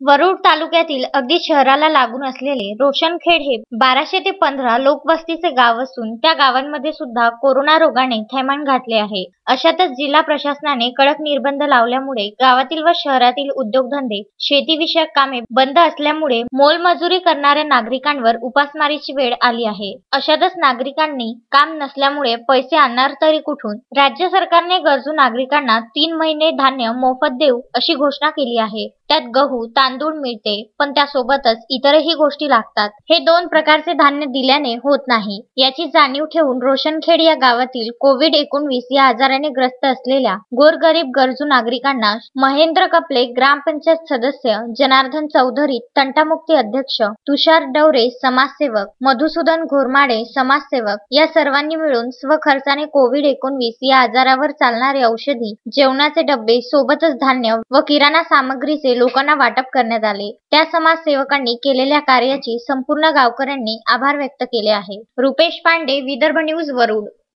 वरुड तालुक्यातील अगदी शहराला लागून असलेले रोशनखेड हे 1200 ते 15 लोकवस्तीचे गाव असून त्या गावांमध्ये सुद्धा कोरोना रोगाने थैमान घातले आहे। अशातच जिल्हा प्रशासनाने कडक निर्बंध लावल्यामुळे गावातील व शहरातील उद्योगधंदे, शेतीविषयक कामे बंद असल्यामुळे मोलमजुरी करणाऱ्या नागरिकांवर उपासमारीची वेळ आली आहे। अशातच नागरिकांनी काम नसल्यामुळे पैसे आणणार तरी कुठून? राज्य सरकारने गरजू नागरिकांना 3 महिने धान्य मोफत देऊ अशी घोषणा केली आहे। त्यात गहू, तांदूळ मिळते, पण त्यासोबतच इतरही गोष्टी लागतात। हे 2 प्रकारचे धान्य दिल्याने होत नाही, याची जाणीव ठेवून रोशनखेड या गावातील कोविड-19 या आजाराने ग्रस्त असलेल्या गोरगरीब गरजू नागरिकांना महेंद्र कपले ग्रामपंचायत सदस्य, जनार्दन चौधरी तंटामुक्ती अध्यक्ष, तुषार डवरे समाजसेवक, मधुसूदन घोरमाडे समाजसेवक या सर्वांनी मिळून स्वखर्चाने कोविड-19 या आजारावर चालणारे औषधी, जेवणाचे डब्बे सोबतच धान्य व किराणा सामग्रीचे लोकांना वाटप करण्यात आले। त्या समाजसेवकांनी केलेल्या कार्याची संपूर्ण गावकऱ्यांनी आभार व्यक्त केले आहे। रुपेश पांडे, विदर्भ न्यूज, वरुड।